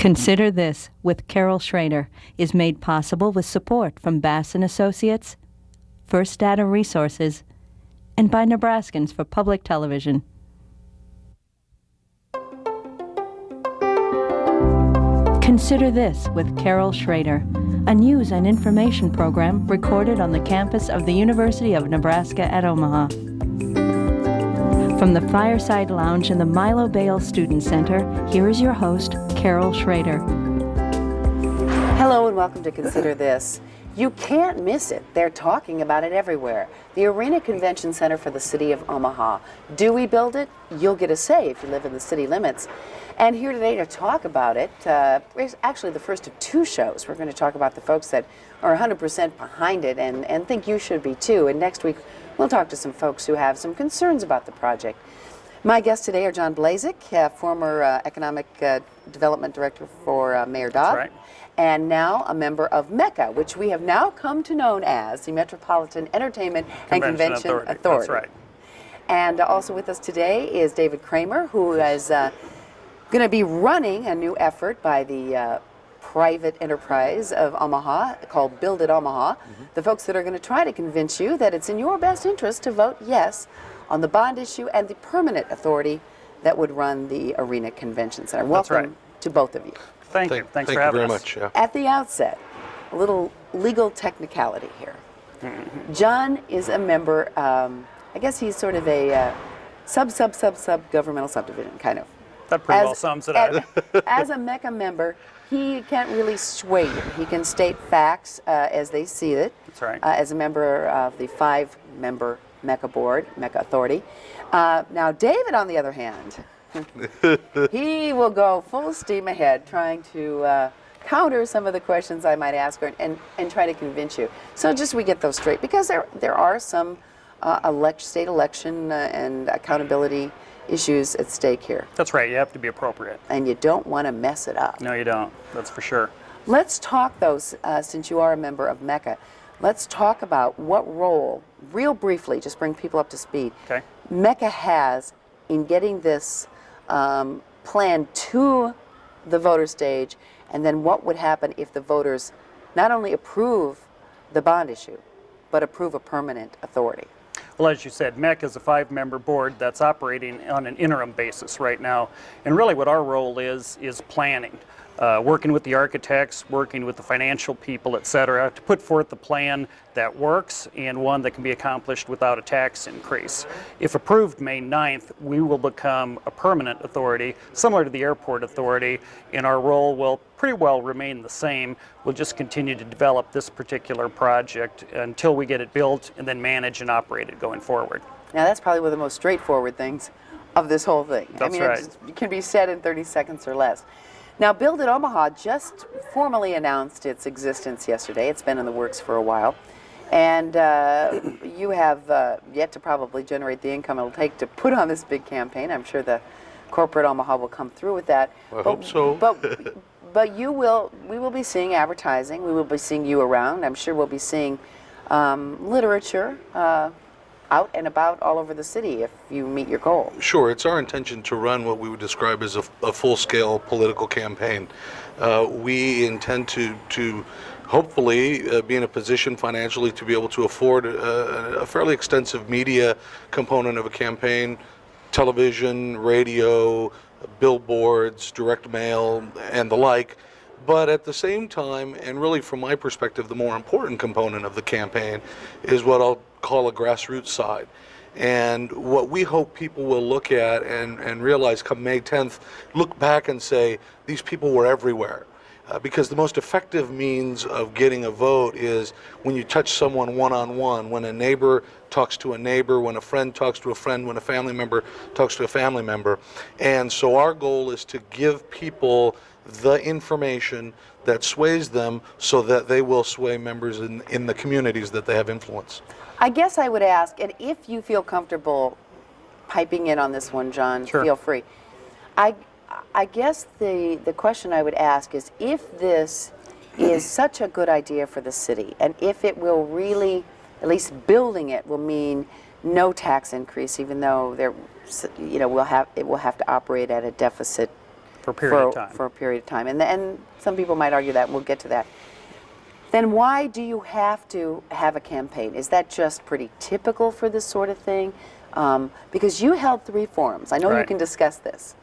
Consider This with Carol Schrader is made possible with support from Bass & Associates, First Data Resources, and by Nebraskans for Public Television. Consider This with Carol Schrader, a news and information program recorded on the campus of the University of Nebraska at Omaha. From the Fireside Lounge in the Milo Bale Student Center, here is your host, Carol Schrader. Hello and welcome to Consider This. You can't miss it. They're talking about it everywhere. The Arena Convention Center for the City of Omaha. Do we build it? You'll get a say if you live in the city limits. And here today to talk about it, is actually the first of two shows. We're going to talk about the folks that are 100% behind it and think you should be too. And next week, we'll talk to some folks who have some concerns about the project. My guests today are John Blazek, former Economic Development Director for Mayor Dobb. That's right. And now a member of MECA, which we have now come to know as the Metropolitan Entertainment and Convention Authority. That's right. And also with us today is David Kramer, who is going to be running a new effort by the private enterprise of Omaha called Build It Omaha. The folks that are going to try to convince you that it's in your best interest to vote yes on the bond issue and the permanent authority that would run the Arena Convention Center. Welcome to both of you. Thank you. Thanks for having us. Thank you very much. At the outset, a little legal technicality here. John is a member, I guess he's sort of a sub-governmental subdivision, kind of. That pretty well sums it up. As a MECA member, he can't really sway you. He can state facts as they see it. That's right. As a member of the 5-member MECA board, MECA authority. Now, David, on the other hand, he will go full steam ahead trying to counter some of the questions I might ask her and try to convince you. So just we get those straight, because there are some state election and accountability issues at stake here. That's right. You have to be appropriate. And you don't want to mess it up. No, you don't. That's for sure. Let's talk, though, since you are a member of MECA, let's talk about what role, real briefly, just bring people up to speed, Okay. MECA has in getting this plan to the voter stage, and then what would happen if the voters not only approve the bond issue, but approve a permanent authority. Well, as you said, MEC is a 5-member board that's operating on an interim basis right now. And really what our role is planning. Working with the architects, working with the financial people, et cetera, to put forth a plan that works and one that can be accomplished without a tax increase. If approved May 9th, we will become a permanent authority, similar to the airport authority, and our role will pretty well remain the same. We'll just continue to develop this particular project until we get it built and then manage and operate it going forward. Now, that's probably one of the most straightforward things of this whole thing. That's right. It can be said in 30 seconds or less. Now, Build It Omaha just formally announced its existence yesterday. It's been in the works for a while. And you have yet to probably generate the income it'll take to put on this big campaign. I'm sure the corporate Omaha will come through with that. I hope so. But we will be seeing advertising. We will be seeing you around. I'm sure we'll be seeing literature out and about all over the city if you meet your goal. Sure, it's our intention to run what we would describe as a full-scale political campaign. We intend to hopefully be in a position financially to be able to afford a fairly extensive media component of a campaign: television, radio, billboards, direct mail, and the like. But at the same time, and really from my perspective, the more important component of the campaign is what I'll call a grassroots side. And what we hope people will look at and realize come May 10th, look back and say, these people were everywhere. Because the most effective means of getting a vote is when you touch someone one-on-one, when a neighbor talks to a neighbor, when a friend talks to a friend, when a family member talks to a family member. And so our goal is to give people the information that sways them so that they will sway members in the communities that they have influence. I guess I would ask, and if you feel comfortable piping in on this one, John, Sure. Feel free. I guess the question I would ask is, if this is such a good idea for the city, and if it will really, at least building it, will mean no tax increase, even though it will have to operate at a deficit For a period of time. For a period of time. And some people might argue that, and we'll get to that. Then why do you have to have a campaign? Is that just pretty typical for this sort of thing? Because you held 3 forums. I know you Right. can discuss this.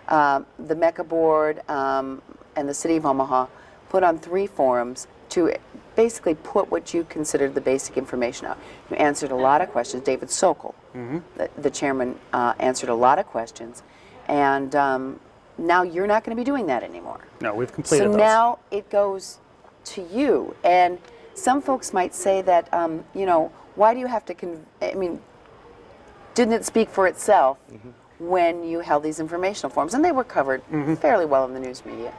The Mecca Board and the City of Omaha put on 3 forums to basically put what you considered the basic information out. You answered a lot of questions. David Sokol, the chairman, answered a lot of questions. And now you're not going to be doing that anymore. No, we've completed So those. now it goes to you. And some folks might say that, you know, why do you have to, I mean, didn't it speak for itself when you held these informational forums? And they were covered fairly well in the news media.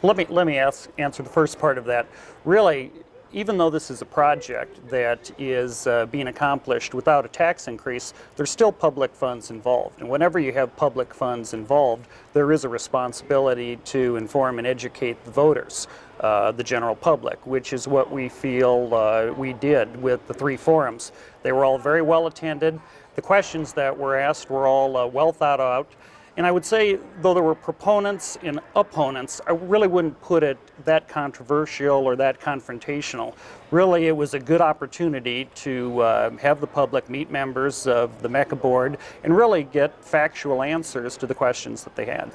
Let me answer the first part of that. Really, even though this is a project that is being accomplished without a tax increase, there's still public funds involved. And whenever you have public funds involved, there is a responsibility to inform and educate the voters, the general public, which is what we feel we did with the 3 forums. They were all very well attended. The questions that were asked were all well thought out. And I would say, though there were proponents and opponents, I really wouldn't put it that controversial or that confrontational. Really, it was a good opportunity to have the public meet members of the Mecca Board and really get factual answers to the questions that they had.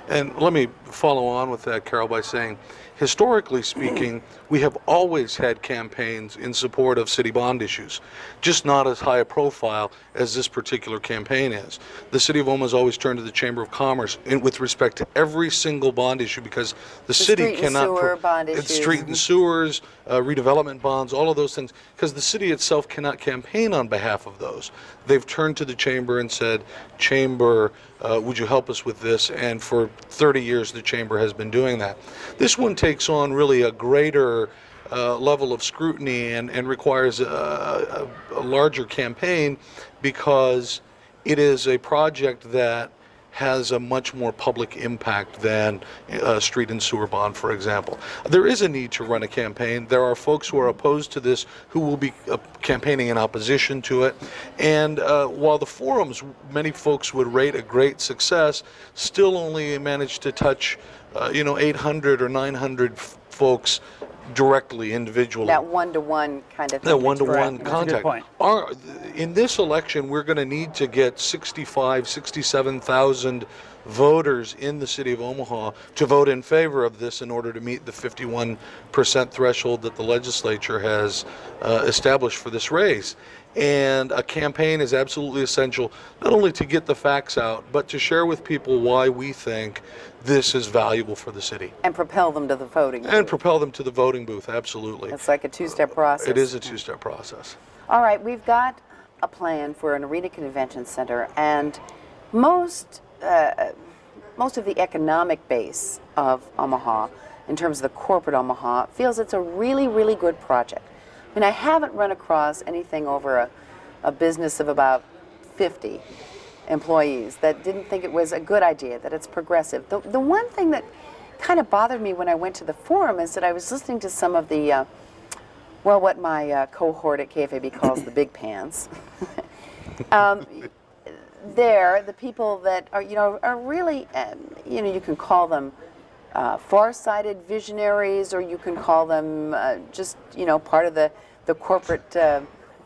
And let me follow on with that, Carol, by saying, historically speaking, we have always had campaigns in support of city bond issues, just not as high a profile as this particular campaign is. The City of Omaha has always turned to the Chamber of Commerce with respect to every single bond issue, because the city street and cannot... sewer bond It's issues. street and sewers, redevelopment bonds, all of those things, because the city itself cannot campaign on behalf of those. They've turned to the Chamber and said, Chamber, would you help us with this? And for 30 years, the Chamber has been doing that. This one takes on really a greater level of scrutiny and requires a larger campaign, because it is a project that has a much more public impact than a street and sewer bond, for example. There is a need to run a campaign. There are folks who are opposed to this who will be campaigning in opposition to it. And while the forums, many folks would rate a great success, still only managed to touch 800 or 900 folks directly, individually. That one-to-one kind of thing. That one-to-one Correct. That's a good contact. point. In this election, we're going to need to get 67,000 voters in the City of Omaha to vote in favor of this in order to meet the 51% threshold that the legislature has established for this race. And a campaign is absolutely essential, not only to get the facts out, but to share with people why we think this is valuable for the city. And propel them to the voting. And propel them to the voting booth, absolutely. It's like a 2-step process. It is a 2-step process. All right, we've got a plan for an arena convention center, and most of the economic base of Omaha, in terms of the corporate Omaha, feels it's a really, really good project. I mean, I haven't run across anything over a business of about 50 employees that didn't think it was a good idea, that it's progressive. The one thing that kind of bothered me when I went to the forum is that I was listening to some of the, what my cohort at KFAB calls the big pants. The people that are really, you can call them far-sighted visionaries, or you can call them just, part of the corporate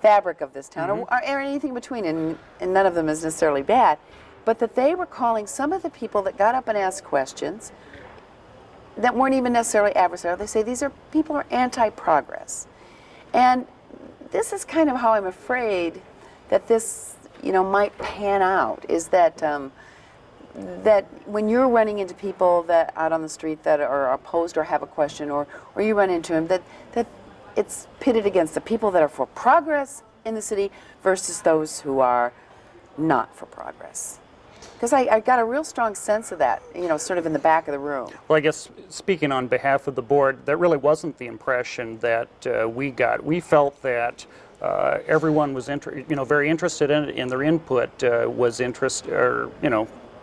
fabric of this town, or anything between, and none of them is necessarily bad, but that they were calling some of the people that got up and asked questions that weren't even necessarily adversarial. They say these are people are anti-progress. And this is kind of how I'm afraid that this, might pan out, is that that when you're running into people that out on the street that are opposed or have a question, or you run into them, that it's pitted against the people that are for progress in the city versus those who are not for progress. Because I got a real strong sense of that, sort of in the back of the room. Well, I guess speaking on behalf of the board, that really wasn't the impression that we got. We felt that everyone was very interested in it, and their input was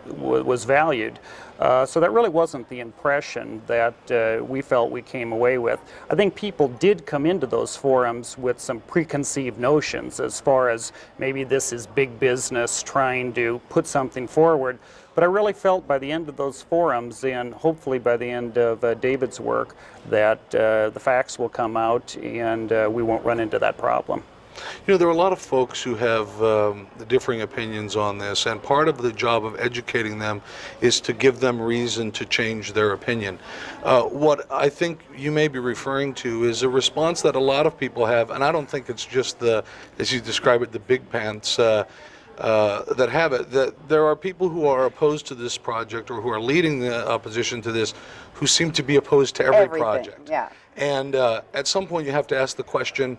was valued. So that really wasn't the impression that we felt we came away with. I think people did come into those forums with some preconceived notions as far as maybe this is big business trying to put something forward. But I really felt by the end of those forums, and hopefully by the end of David's work, that the facts will come out and we won't run into that problem. You know, there are a lot of folks who have differing opinions on this, and part of the job of educating them is to give them reason to change their opinion. What I think you may be referring to is a response that a lot of people have, and I don't think it's just the, as you describe it, the big pants that have it, that there are people who are opposed to this project or who are leading the opposition to this who seem to be opposed to every Everything, project. yeah. And at some point you have to ask the question,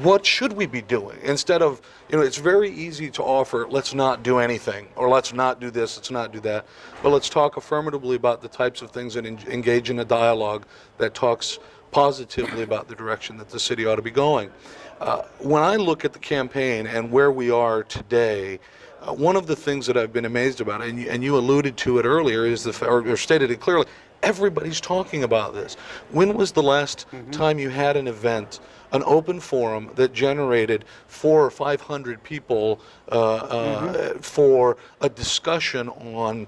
what should we be doing? Instead of, you know, it's very easy to offer, let's not do anything, or let's not do this, let's not do that. But let's talk affirmatively about the types of things and engage in a dialogue that talks positively about the direction that the city ought to be going. When I look at the campaign and where we are today, one of the things that I've been amazed about, and you alluded to it earlier, is or stated it clearly, everybody's talking about this. When was the last time you had an event, an open forum that generated 400 or 500 people for a discussion on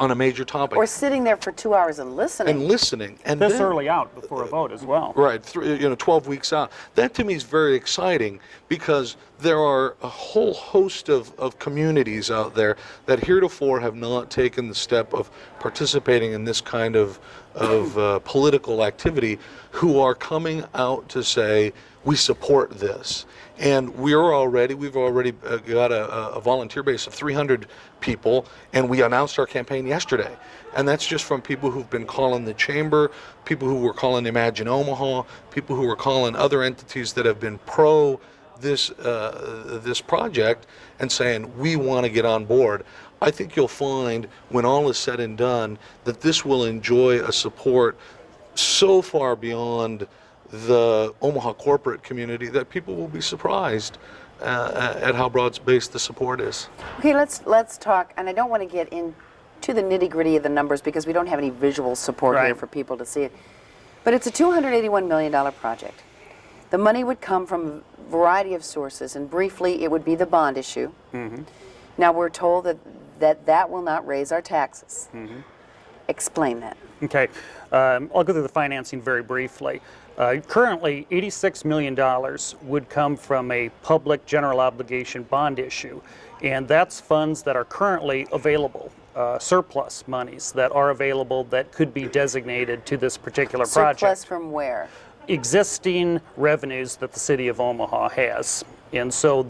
a major topic? Or sitting there for 2 hours and listening. And This then, early out before a vote as well. right, 12 weeks out. That to me is very exciting because there are a whole host of communities out there that heretofore have not taken the step of participating in this kind of political activity, who are coming out to say, we support this. And we've already got a volunteer base of 300 people, and we announced our campaign yesterday. And that's just from people who've been calling the chamber, people who were calling Imagine Omaha, people who were calling other entities that have been pro this project and saying, we want to get on board. I think you'll find, when all is said and done, that this will enjoy a support so far beyond the Omaha corporate community that people will be surprised at how broad-based the support is. Okay, let's talk, and I don't want to get into the nitty-gritty of the numbers because we don't have any visual support here Right. for people to see it. But it's a $281 million project. The money would come from a variety of sources, and briefly, it would be the bond issue. Now, we're told that will not raise our taxes. Explain that. Okay, I'll go through the financing very briefly. Currently, $86 million would come from a public general obligation bond issue, and that's funds that are currently available, surplus monies that are available that could be designated to this particular project. Surplus from where? Existing revenues that the city of Omaha has. And so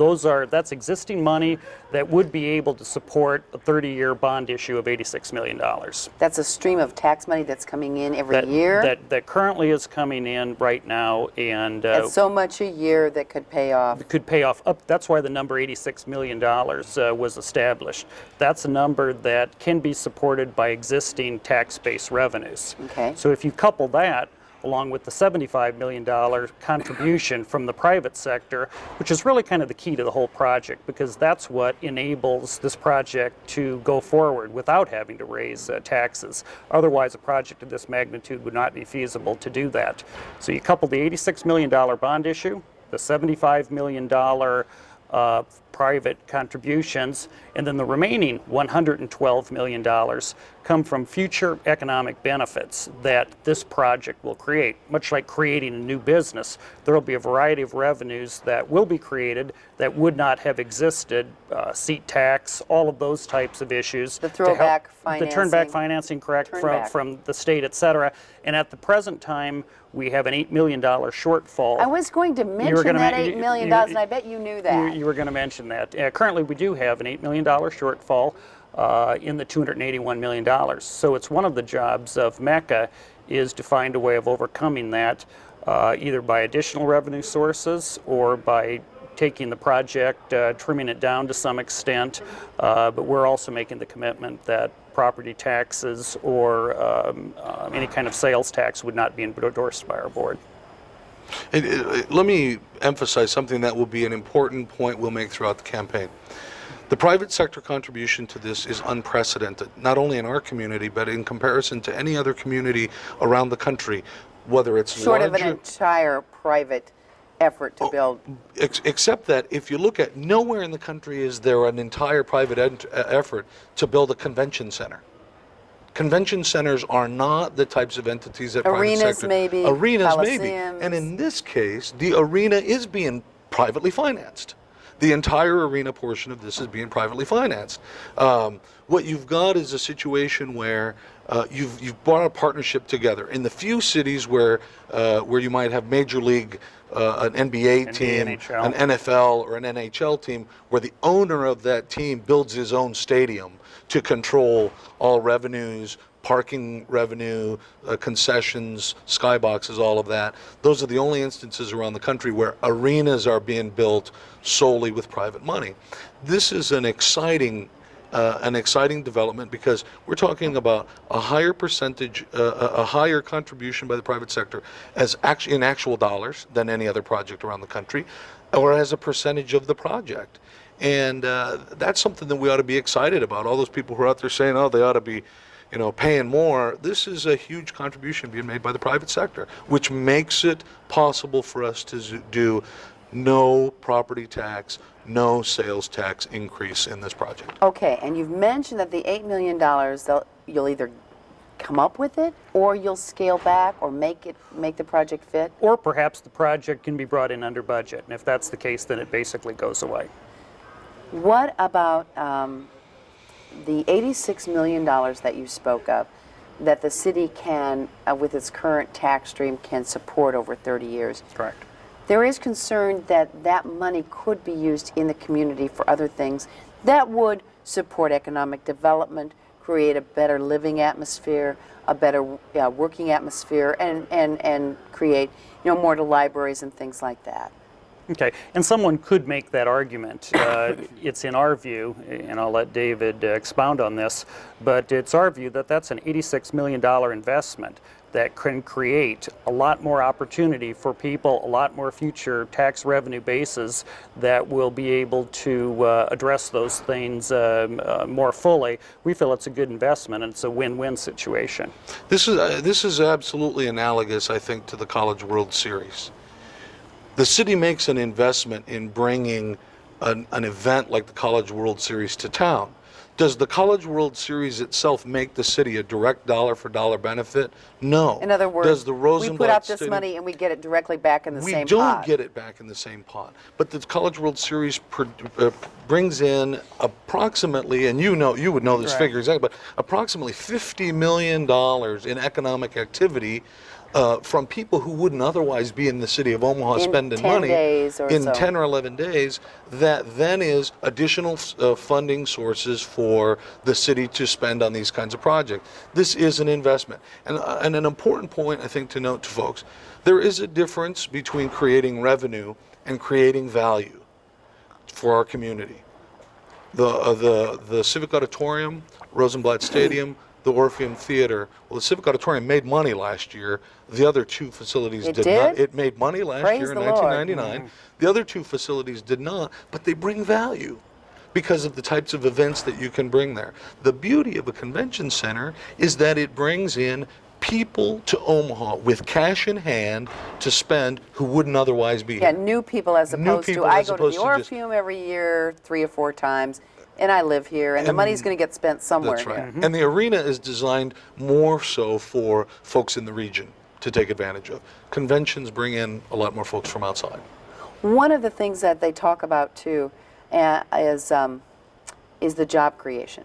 that's existing money that would be able to support a 30-year bond issue of $86 million. That's a stream of tax money that's coming in every year? That currently is coming in right now, and It's so much a year that could pay off. could pay off up. That's why the number $86 million was established. That's a number that can be supported by existing tax-based revenues. Okay. So if you couple that along with the $75 million contribution from the private sector, which is really kind of the key to the whole project, because that's what enables this project to go forward without having to raise taxes. Otherwise, a project of this magnitude would not be feasible to do that. So you couple the $86 million bond issue, the $75 million private contributions, and then the remaining $112 million come from future economic benefits that this project will create. Much like creating a new business, there will be a variety of revenues that will be created that would not have existed, seat tax, all of those types of issues. The throwback financing. The turnback financing, correct, from the state, et cetera. And at the present time, we have an $8 million shortfall. I was going to mention that $8 million, and I bet you knew that. You were going to mention that. Currently, we do have an $8 million shortfall in the $281 million. So it's one of the jobs of MECA is to find a way of overcoming that, either by additional revenue sources or by taking the project, trimming it down to some extent, but we're also making the commitment that property taxes or any kind of sales tax would not be endorsed by our board. Let me emphasize something that will be an important point we'll make throughout the campaign. The private sector contribution to this is unprecedented, not only in our community, but in comparison to any other community around the country, whether it's Short of an larger, entire private effort to build. except that if you look at nowhere in the country is there an entire private effort to build a convention center. Convention centers are not the types of entities that Arenas private sector. maybe, Arenas maybe. coliseums. And in this case, the arena is being privately financed. The entire arena portion of this is being privately financed. What you've got is a situation where you've brought a partnership together. In the few cities where you might have major league, an NBA team, NHL. an NFL or an NHL team, where the owner of that team builds his own stadium to control all revenues, parking revenue, concessions, skyboxes, all of that. Those are the only instances around the country where arenas are being built solely with private money. This is an exciting development because we're talking about a higher percentage, a higher contribution by the private sector as in actual dollars than any other project around the country, or as a percentage of the project. And that's something that we ought to be excited about. All those people who are out there saying, oh, they ought to be, paying more. This is a huge contribution being made by the private sector, which makes it possible for us to do no property tax, no sales tax increase in this project. Okay, and you've mentioned that the $8 million, you'll either come up with it, or you'll scale back, or make the project fit. Or perhaps the project can be brought in under budget, and if that's the case, then it basically goes away. What about the $86 million that you spoke of, that the city can, with its current tax stream, can support over 30 years? Correct. There is concern that that money could be used in the community for other things that would support economic development, create a better living atmosphere, a better working atmosphere, and create more to libraries and things like that. Okay, and someone could make that argument. It's in our view, and I'll let David expound on this, but it's our view that that's an $86 million investment that can create a lot more opportunity for people, a lot more future tax revenue bases that will be able to address those things more fully. We feel it's a good investment, and it's a win-win situation. This is absolutely analogous, I think, to the College World Series. The city makes an investment in bringing an event like the College World Series to town. Does the College World Series itself make the city a direct dollar-for-dollar benefit? No. In other words, Does the we Rosenblatt put up this Stadium- money and we get it directly back in the same pot. We don't get it back in the same pot. But the College World Series brings in approximately, and you would know this Right. figure exactly, but approximately $50 million in economic activity from people who wouldn't otherwise be in the city of Omaha In spending 10 money days or in so. 10 or 11 days. That then is additional funding sources for the city to spend on these kinds of projects. This is an investment. And an important point, I think, to note to folks, there is a difference between creating revenue and creating value for our community. The Civic Auditorium, Rosenblatt Stadium, the Orpheum Theater. Well, the Civic Auditorium made money last year. The other two facilities It did did? not. It made money last Praise year in the Lord. 1999. The other two facilities did not, but they bring value because of the types of events that you can bring there. The beauty of a convention center is that it brings in people to Omaha with cash in hand to spend who wouldn't otherwise be Yeah, here. new people as New opposed people to, I as go to opposed the to just- Orpheum every year 3 or 4 times, and I live here, and the money's going to get spent somewhere That's right. here. And the arena is designed more so for folks in the region to take advantage of. Conventions bring in a lot more folks from outside. One of the things that they talk about too is the job creation.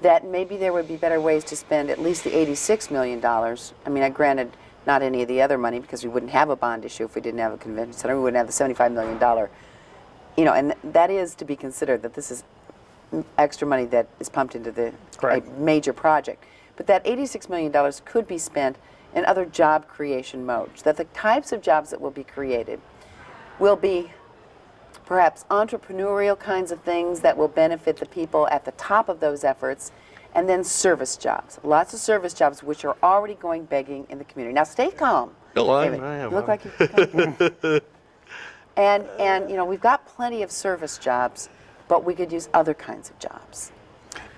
That maybe there would be better ways to spend at least the $86 million. I mean, granted, not any of the other money, because we wouldn't have a bond issue if we didn't have a convention center. We wouldn't have the $75 million. And that is to be considered, that this is extra money that is pumped into a Correct. major project. But that $86 million could be spent in other job creation modes. That the types of jobs that will be created will be perhaps entrepreneurial kinds of things that will benefit the people at the top of those efforts, and then service jobs. Lots of service jobs which are already going begging in the community. Now stay calm. No, David. I am. You look like you're And we've got plenty of service jobs but we could use other kinds of jobs.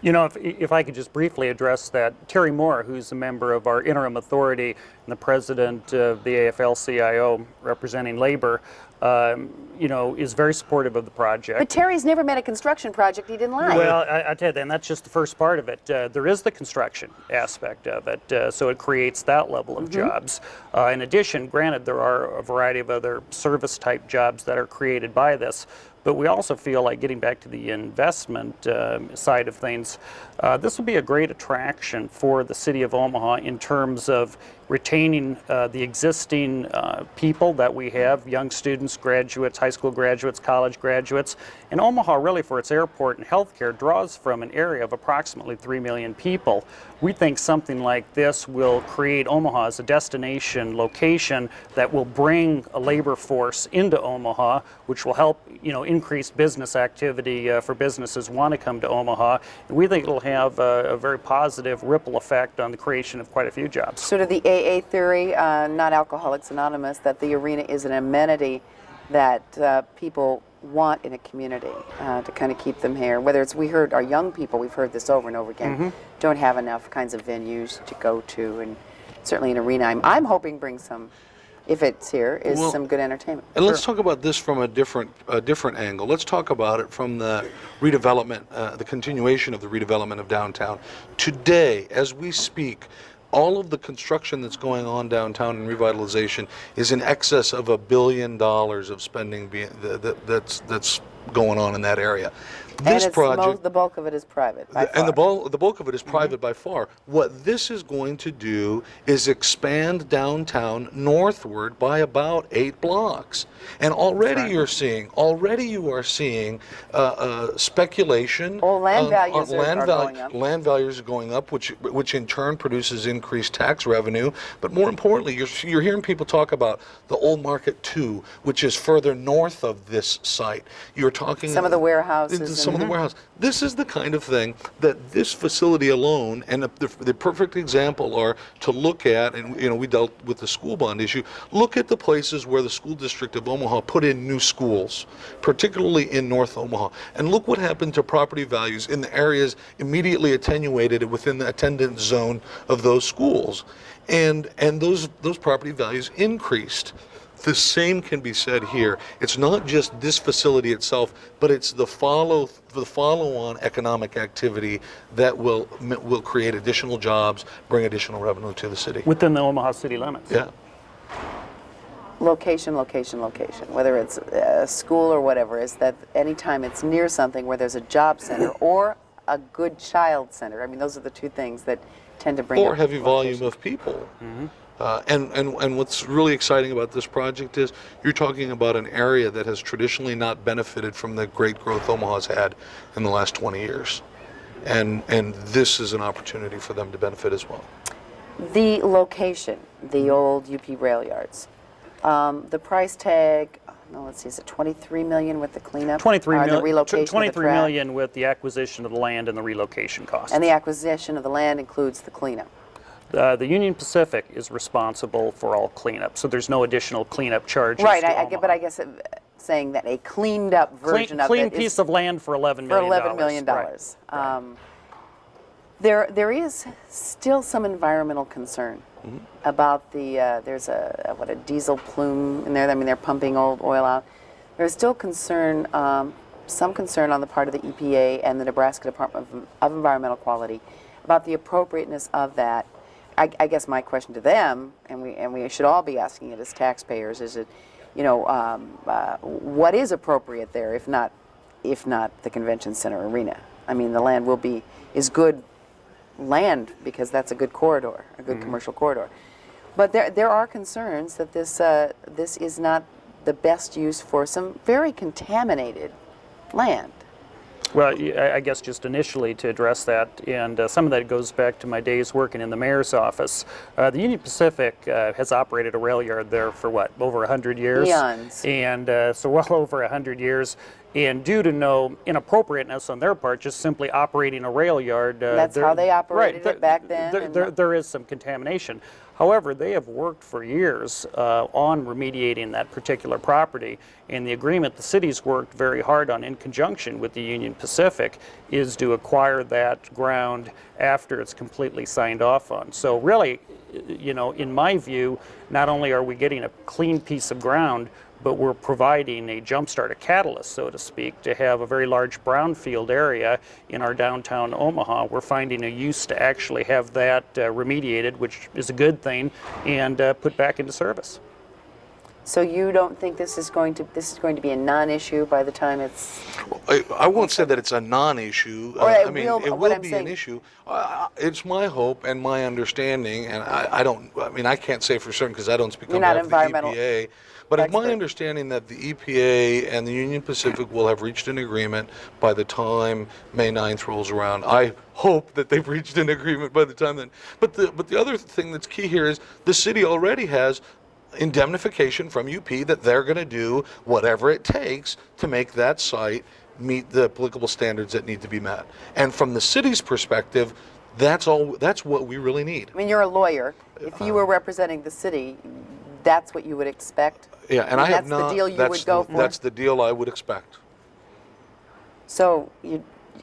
You know, if I could just briefly address that, Terry Moore, who's a member of our interim authority and the president of the AFL-CIO representing labor, you know, is very supportive of the project. But Terry's never met a construction project he didn't like. Well, I tell you, and that's just the first part of it. There is the construction aspect of it, so it creates that level of jobs. In addition, granted, there are a variety of other service-type jobs that are created by this, but we also feel like, getting back to the investment side of things, this will be a great attraction for the city of Omaha in terms of retaining the existing people that we have, young students, graduates, high school graduates, college graduates. And Omaha, really, for its airport and healthcare, draws from an area of approximately 3 million people. We think something like this will create Omaha as a destination location that will bring a labor force into Omaha, which will help, you know, increase business activity for businesses who want to come to Omaha. And we think it'll have a very positive ripple effect on the creation of quite a few jobs. Sort of the AA theory, not Alcoholics Anonymous, that the arena is an amenity that people want in a community to kind of keep them here. Whether it's, we heard our young people, we've heard this over and over again, don't have enough kinds of venues to go to, and certainly an arena I'm hoping brings some, if it's here, is some good entertainment. And let's talk about this from a different angle. Let's talk about it from the redevelopment, the continuation of the redevelopment of downtown. Today, as we speak, all of the construction that's going on downtown and revitalization is in excess of $1 billion of spending that's going on in that area. This project, the bulk of it is private. and the bulk of it is private by far. What this is going to do is expand downtown northward by about 8 blocks. And already you are seeing speculation. Land values on are going up. Land values are going up, which in turn produces increased tax revenue. But more importantly, you're hearing people talk about the Old Market 2, which is further north of this site. You're talking Some of the warehouses. Some of the warehouse. This is the kind of thing that this facility alone, and the perfect example are to look at, and you know, we dealt with the school bond issue. Look at the places where the school district of Omaha put in new schools, particularly in North Omaha, and look what happened to property values in the areas immediately attenuated within the attendance zone of those schools, and those property values increased. The same can be said here. It's not just this facility itself, but it's the follow-on economic activity that will create additional jobs, bring additional revenue to the city. Within the Omaha city limits. Yeah. Location, whether it's a school or whatever, is that anytime it's near something where there's a job center or a good child center, I mean, those are the two things that tend to bring Or up heavy volume location. of people. And what's really exciting about this project is you're talking about an area that has traditionally not benefited from the great growth Omaha's had in the last 20 years. And this is an opportunity for them to benefit as well. The location, the old UP rail yards, the price tag, let's see, is it $23 million with the cleanup? 23 Or the million, relocation of the 23 track? million with the acquisition of the land and the relocation costs. And the acquisition of the land includes the cleanup. The Union Pacific is responsible for all cleanup, so there's no additional cleanup charges. Right, to but I guess saying that a cleaned up version of clean it piece is of land for $11 for million. $11 million. Right. There is still some environmental concern about there's a diesel plume in there. I mean, they're pumping old oil out. There's still concern, some concern on the part of the EPA and the Nebraska Department of Environmental Quality about the appropriateness of that. I guess my question to them, and we should all be asking it as taxpayers, is it, you know, what is appropriate there, if not the convention center arena? I mean, the land is good land because that's a good corridor, a good commercial corridor. But there are concerns that this is not the best use for some very contaminated land. Well, I guess just initially to address that, and some of that goes back to my days working in the mayor's office. The Union Pacific has operated a rail yard there for what, over 100 years? Eons. And so well over 100 years. And due to no inappropriateness on their part, just simply operating a rail yard. That's how they operated right, it back then. There is some contamination. However, they have worked for years on remediating that particular property, and the agreement the city's worked very hard on in conjunction with the Union Pacific is to acquire that ground after it's completely signed off on. So really, you know, in my view, not only are we getting a clean piece of ground, but we're providing a jumpstart, a catalyst, so to speak, to have a very large brownfield area in our downtown Omaha. We're finding a use to actually have that remediated, which is a good thing, and put back into service. So you don't think this is going to be a non-issue by the time it's? I won't say that it's a non-issue. Or I it mean, will- it what will I'm be saying- an issue. It's my hope and my understanding, and I mean, I can't say for certain because I don't speak You're on not behalf of the environmental EPA, but it's my expert. understanding that the EPA and the Union Pacific will have reached an agreement by the time May 9th rolls around. I hope that they've reached an agreement by the time then. But the other thing that's key here is the city already has indemnification from UP that they're going to do whatever it takes to make that site meet the applicable standards that need to be met. And from the city's perspective, that's what we really need. I mean, you're a lawyer. If you were representing the city, that's what you would expect. Yeah, and I have that's not. the deal you that's would go the, for. That's the deal I would expect. So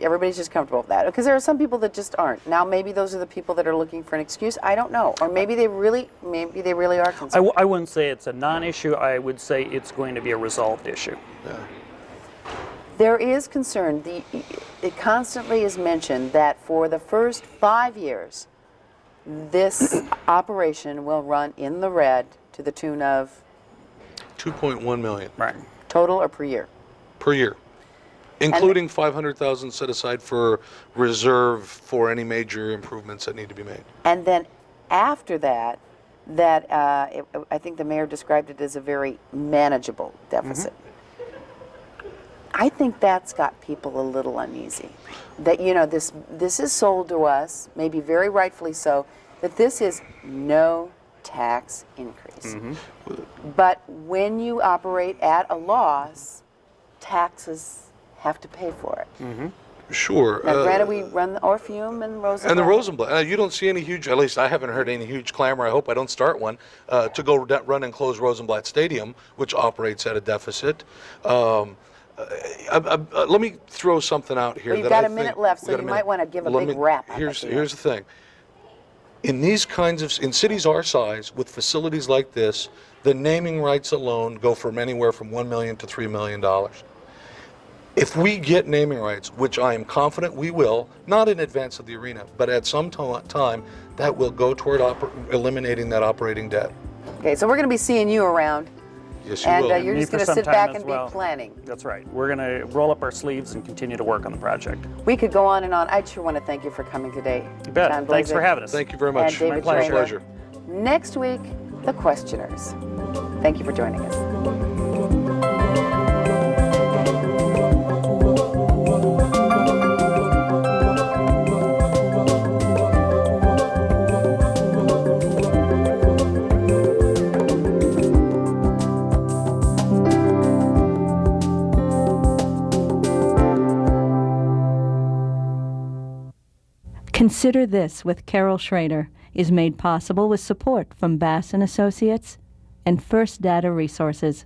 everybody's just comfortable with that, because there are some people that just aren't. Now maybe those are the people that are looking for an excuse. I don't know, or maybe they really are concerned. I wouldn't say it's a non-issue. I would say it's going to be a resolved issue. Yeah. There is concern. It constantly is mentioned that for the first 5 years, this operation will run in the red to the tune of 2.1 million Right. total or per year. per year, including 500,000 set aside for reserve for any major improvements that need to be made. And then after that, I think the mayor described it as a very manageable deficit. I think that's got people a little uneasy. That, you know, this is sold to us, maybe very rightfully so, that this is no tax increase. But when you operate at a loss, taxes have to pay for it. Sure. Now, granted, we run the Orpheum and Rosenblatt. And the Rosenblatt, you don't see any huge, at least I haven't heard any huge clamor, I hope I don't start one, to go run and close Rosenblatt Stadium, which operates at a deficit. Let me throw something out here. Well, you've that got I a minute think- left, so got a you minute. might want to give a Let big me- wrap. Here's the thing. In these kinds of, in cities our size, with facilities like this, the naming rights alone go from anywhere from $1 million to $3 million. If we get naming rights, which I am confident we will, not in advance of the arena, but at some time, that will go toward eliminating that operating debt. Okay, so we're going to be seeing you around, Yes, you and will. you're Me just for going to some sit time back as and well. be planning. That's right. We're going to roll up our sleeves and continue to work on the project. We could go on and on. I sure want to thank you for coming today. You bet. John Thanks for Blazek. having us. Thank you very much. And David My Schrader. pleasure. Next week, the questioners. Thank you for joining us. Consider This with Carol Schrader is made possible with support from Bass & Associates and First Data Resources.